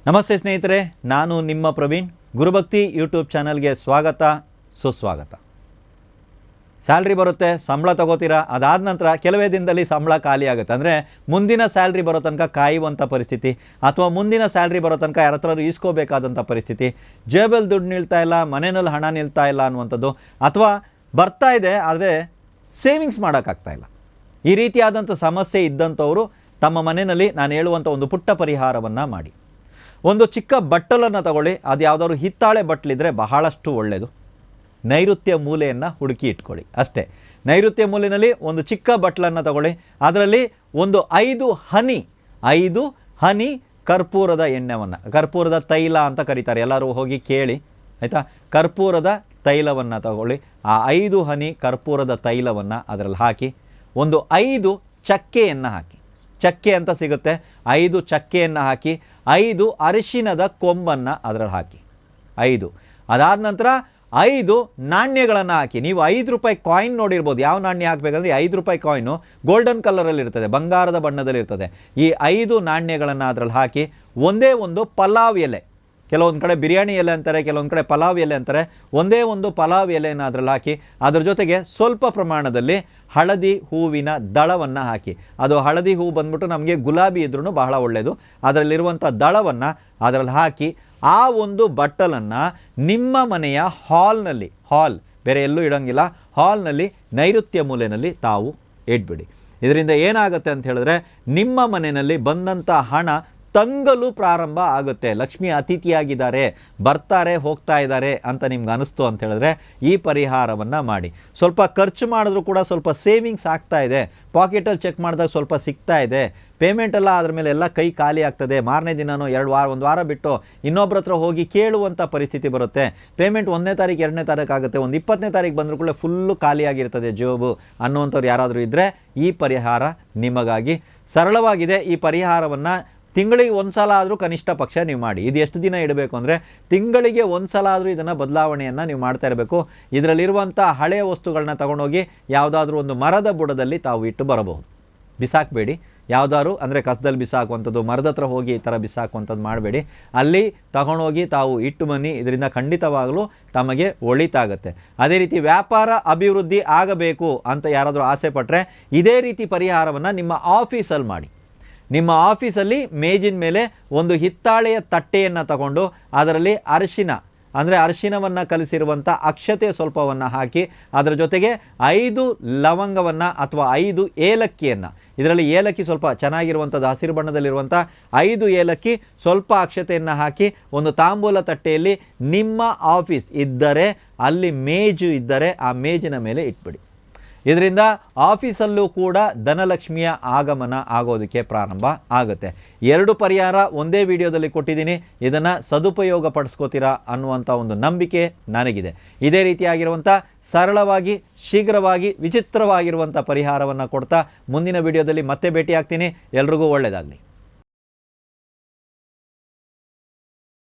ನಮಸ್ತೆ ಸ್ನೇಹಿತರೆ, ನಾನು ನಿಮ್ಮ ಪ್ರವೀಣ್. ಗುರುಭಕ್ತಿ ಯೂಟ್ಯೂಬ್ ಚಾನಲ್ಗೆ ಸ್ವಾಗತ, ಸುಸ್ವಾಗತ. ಸ್ಯಾಲ್ರಿ ಬರುತ್ತೆ, ಸಂಬಳ ತಗೋತೀರಾ, ಅದಾದ ನಂತರ ಕೆಲವೇ ದಿನದಲ್ಲಿ ಸಂಬಳ ಖಾಲಿ ಆಗುತ್ತೆ. ಅಂದರೆ ಮುಂದಿನ ಸ್ಯಾಲ್ರಿ ಬರೋ ತನಕ ಕಾಯುವಂಥ ಪರಿಸ್ಥಿತಿ, ಅಥವಾ ಮುಂದಿನ ಸ್ಯಾಲ್ರಿ ಬರೋ ತನಕ ಯಾರ ಹತ್ರ ಈಸ್ಕೋಬೇಕಾದಂಥ ಪರಿಸ್ಥಿತಿ, ಜೇಬಲ್ಲಿ ದುಡ್ಡು ನಿಲ್ತಾ ಇಲ್ಲ, ಮನೆಯಲ್ಲಿ ಹಣ ನಿಲ್ತಾ ಇಲ್ಲ ಅನ್ನುವಂಥದ್ದು, ಅಥವಾ ಬರ್ತಾ ಇದೆ ಆದರೆ ಸೇವಿಂಗ್ಸ್ ಮಾಡೋಕ್ಕಾಗ್ತಾ ಇಲ್ಲ. ಈ ರೀತಿಯಾದಂಥ ಸಮಸ್ಯೆ ಇದ್ದಂಥವರು ತಮ್ಮ ಮನೆಯಲ್ಲಿ ನಾನು ಹೇಳುವಂಥ ಒಂದು ಪುಟ್ಟ ಪರಿಹಾರವನ್ನು ಮಾಡಿ. ಒಂದು ಚಿಕ್ಕ ಬಟ್ಟಲನ್ನು ತಗೊಳ್ಳಿ, ಅದು ಯಾವುದಾದ್ರು ಹಿತ್ತಾಳೆ ಬಟ್ಟಲಿದ್ರೆ ಬಹಳಷ್ಟು ಒಳ್ಳೆಯದು. ನೈಋತ್ಯ ಮೂಲೆಯನ್ನು ಹುಡುಕಿ ಇಟ್ಕೊಳ್ಳಿ ಅಷ್ಟೇ. ನೈಋತ್ಯ ಮೂಲೆಯಲ್ಲಿ ಒಂದು ಚಿಕ್ಕ ಬಟ್ಟಲನ್ನು ತಗೊಳ್ಳಿ, ಅದರಲ್ಲಿ ಒಂದು 5 ಹನಿ ಕರ್ಪೂರದ ಎಣ್ಣೆವನ್ನು, ಕರ್ಪೂರದ ತೈಲ ಅಂತ ಕರೀತಾರೆ, ಎಲ್ಲರೂ ಹೋಗಿ ಕೇಳಿ ಆಯಿತಾ. ಕರ್ಪೂರದ ತೈಲವನ್ನು ತಗೊಳ್ಳಿ, ಆ 5 ಹನಿ ಕರ್ಪೂರದ ತೈಲವನ್ನು ಅದರಲ್ಲಿ ಹಾಕಿ, ಒಂದು 5 ಚಕ್ಕೆಯನ್ನು ಹಾಕಿ, ಚಕ್ಕೆ ಅಂತ ಸಿಗುತ್ತೆ, 5 ಚಕ್ಕೆಯನ್ನು ಹಾಕಿ, 5 ಅರಿಶಿನದ ಕೊಂಬನ್ನು ಅದರಲ್ಲಿ ಹಾಕಿ, 5. ಅದಾದ ನಂತರ 5 ನಾಣ್ಯಗಳನ್ನು ಹಾಕಿ. ನೀವು 5 ರೂಪಾಯಿ ಕಾಯಿನ್ ನೋಡಿರ್ಬೋದು. ಯಾವ ನಾಣ್ಯ ಹಾಕಬೇಕಂದ್ರೆ 5 ರೂಪಾಯಿ ಕಾಯಿನು ಗೋಲ್ಡನ್ ಕಲರಲ್ಲಿ ಇರ್ತದೆ, ಬಂಗಾರದ ಬಣ್ಣದಲ್ಲಿ ಇರ್ತದೆ. ಈ 5 ನಾಣ್ಯಗಳನ್ನು ಅದರಲ್ಲಿ ಹಾಕಿ, ಒಂದೇ ಒಂದು ಪಲಾವ್ ಎಲೆ, ಕೆಲವೊಂದು ಕಡೆ ಬಿರಿಯಾನಿ ಎಲೆ ಅಂತಾರೆ, ಕೆಲವೊಂದು ಕಡೆ ಪಲಾವ್ ಎಲೆ ಅಂತಾರೆ, ಒಂದೇ ಒಂದು ಪಲಾವ್ ಎಲೆಯನ್ನು ಅದರಲ್ಲಿ ಹಾಕಿ, ಅದರ ಜೊತೆಗೆ ಸ್ವಲ್ಪ ಪ್ರಮಾಣದಲ್ಲಿ ಹಳದಿ ಹೂವಿನ ದಳವನ್ನು ಹಾಕಿ. ಅದು ಹಳದಿ ಹೂವು ಬಂದ್ಬಿಟ್ಟು ನಮಗೆ ಗುಲಾಬಿ ಇದ್ರೂ ಬಹಳ ಒಳ್ಳೆಯದು. ಅದರಲ್ಲಿರುವಂಥ ದಳವನ್ನು ಅದರಲ್ಲಿ ಹಾಕಿ, ಆ ಒಂದು ಬಟ್ಟಲನ್ನು ನಿಮ್ಮ ಮನೆಯ ಹಾಲ್ನಲ್ಲಿ, ಹಾಲ್ ಬೇರೆ ಎಲ್ಲೂ ಇಡೋಂಗಿಲ್ಲ, ಹಾಲ್ನಲ್ಲಿ ನೈಋತ್ಯ ಮೂಲೆಯಲ್ಲಿ ತಾವು ಇಟ್ಬಿಡಿ. ಇದರಿಂದ ಏನಾಗುತ್ತೆ ಅಂತ ಹೇಳಿದ್ರೆ, ನಿಮ್ಮ ಮನೆಯಲ್ಲಿ ಬಂದಂಥ ಹಣ ತಂಗಲು ಪ್ರಾರಂಭ ಆಗುತ್ತೆ. ಲಕ್ಷ್ಮಿ ಅತಿಥಿಯಾಗಿದ್ದಾರೆ, ಬರ್ತಾರೆ ಹೋಗ್ತಾ ಇದ್ದಾರೆ ಅಂತ ನಿಮ್ಗೆ ಅನಿಸ್ತು ಅಂತ ಹೇಳಿದ್ರೆ ಈ ಪರಿಹಾರವನ್ನು ಮಾಡಿ. ಸ್ವಲ್ಪ ಖರ್ಚು ಮಾಡಿದ್ರೂ ಕೂಡ ಸ್ವಲ್ಪ ಸೇವಿಂಗ್ಸ್ ಆಗ್ತಾ ಇದೆ, ಪಾಕೆಟಲ್ಲಿ ಚೆಕ್ ಮಾಡಿದಾಗ ಸ್ವಲ್ಪ ಸಿಗ್ತಾ ಇದೆ, ಪೇಮೆಂಟ್ ಎಲ್ಲ ಅದ್ರ ಮೇಲೆ ಎಲ್ಲ ಕೈ ಖಾಲಿ ಆಗ್ತದೆ. ಮಾರನೇ ದಿನನೂ ಒಂದು ವಾರ ಬಿಟ್ಟು ಇನ್ನೊಬ್ಬರ ಹತ್ರ ಹೋಗಿ ಕೇಳುವಂಥ ಪರಿಸ್ಥಿತಿ ಬರುತ್ತೆ. ಪೇಮೆಂಟ್ 1ನೇ ತಾರೀಕು 2ನೇ ತಾರೀಕು ಆಗುತ್ತೆ, ಒಂದು 20ನೇ ತಾರೀಕು ಬಂದರೂ ಕೂಡ ಫುಲ್ಲು ಖಾಲಿಯಾಗಿರ್ತದೆ ಜೋಬು ಅನ್ನುವಂಥವ್ರು ಯಾರಾದರೂ ಇದ್ದರೆ ಈ ಪರಿಹಾರ ನಿಮಗಾಗಿ. ಸರಳವಾಗಿದೆ. ಈ ಪರಿಹಾರವನ್ನು ತಿಂಗಳಿಗೆ ಒಂದು ಸಲ ಆದರೂ ಕನಿಷ್ಠ ಪಕ್ಷ ನೀವು ಮಾಡಿ. ಇದು ಎಷ್ಟು ದಿನ ಇಡಬೇಕು ಅಂದರೆ, ತಿಂಗಳಿಗೆ ಒಂದು ಸಲ ಆದರೂ ಇದನ್ನು ಬದಲಾವಣೆಯನ್ನು ನೀವು ಮಾಡ್ತಾ ಇರಬೇಕು. ಇದರಲ್ಲಿರುವಂಥ ಹಳೆಯ ವಸ್ತುಗಳನ್ನ ತಗೊಂಡೋಗಿ ಯಾವುದಾದ್ರೂ ಒಂದು ಮರದ ಬುಡದಲ್ಲಿ ತಾವು ಇಟ್ಟು ಬರಬಹುದು. ಬಿಸಾಕಬೇಡಿ. ಯಾವುದಾದ್ರು ಅಂದರೆ ಕಸದಲ್ಲಿ ಬಿಸಾಕುವಂಥದ್ದು, ಮರದ ಹತ್ರ ಹೋಗಿ ಈ ಥರ ಬಿಸಾಕುವಂಥದ್ದು ಮಾಡಬೇಡಿ. ಅಲ್ಲಿ ತಗೊಂಡೋಗಿ ತಾವು ಇಟ್ಟು ಬನ್ನಿ. ಇದರಿಂದ ಖಂಡಿತವಾಗಲೂ ತಮಗೆ ಒಳಿತಾಗುತ್ತೆ. ಅದೇ ರೀತಿ ವ್ಯಾಪಾರ ಅಭಿವೃದ್ಧಿ ಆಗಬೇಕು ಅಂತ ಯಾರಾದರೂ ಆಸೆ ಪಟ್ಟರೆ ಇದೇ ರೀತಿ ಪರಿಹಾರವನ್ನು ನಿಮ್ಮ ಆಫೀಸಲ್ಲಿ ಮಾಡಿ. ನಿಮ್ಮ ಆಫೀಸಲ್ಲಿ ಮೇಜಿನ ಮೇಲೆ ಒಂದು ಹಿತ್ತಾಳೆಯ ತಟ್ಟೆಯನ್ನು ತಗೊಂಡು ಅದರಲ್ಲಿ ಅರಿಶಿನವನ್ನು ಕಲಿಸಿರುವಂಥ ಅಕ್ಷತೆ ಸ್ವಲ್ಪವನ್ನು ಹಾಕಿ, ಅದರ ಜೊತೆಗೆ 5 ಲವಂಗವನ್ನು ಅಥವಾ 5 ಏಲಕ್ಕಿಯನ್ನು, ಇದರಲ್ಲಿ ಏಲಕ್ಕಿ ಸ್ವಲ್ಪ ಚೆನ್ನಾಗಿರುವಂಥದ್ದು ಹಸಿರು ಬಣ್ಣದಲ್ಲಿರುವಂಥ 5 ಏಲಕ್ಕಿ, ಸ್ವಲ್ಪ ಅಕ್ಷತೆಯನ್ನು ಹಾಕಿ ಒಂದು ತಾಂಬೂಲ ತಟ್ಟೆಯಲ್ಲಿ ನಿಮ್ಮ ಆಫೀಸ್ ಇದ್ದರೆ, ಅಲ್ಲಿ ಮೇಜು ಇದ್ದರೆ ಆ ಮೇಜಿನ ಮೇಲೆ ಇಟ್ಬಿಡಿ. ಇದರಿಂದ ಆಫೀಸಲ್ಲೂ ಕೂಡ ಧನಲಕ್ಷ್ಮಿಯ ಆಗಮನ ಆಗೋದಕ್ಕೆ ಪ್ರಾರಂಭ ಆಗುತ್ತೆ. 2 ಪರಿಹಾರ ಒಂದೇ ವಿಡಿಯೋದಲ್ಲಿ ಕೊಟ್ಟಿದ್ದೀನಿ. ಇದನ್ನು ಸದುಪಯೋಗ ಪಡಿಸ್ಕೋತೀರಾ ಅನ್ನುವಂಥ ಒಂದು ನಂಬಿಕೆ ನನಗಿದೆ. ಇದೇ ರೀತಿಯಾಗಿರುವಂಥ ಸರಳವಾಗಿ, ಶೀಘ್ರವಾಗಿ, ವಿಚಿತ್ರವಾಗಿರುವಂಥ ಪರಿಹಾರವನ್ನು ಕೊಡ್ತಾ ಮುಂದಿನ ವಿಡಿಯೋದಲ್ಲಿ ಮತ್ತೆ ಭೇಟಿ ಆಗ್ತೀನಿ. ಎಲ್ರಿಗೂ ಒಳ್ಳೆಯದಾಗಲಿ.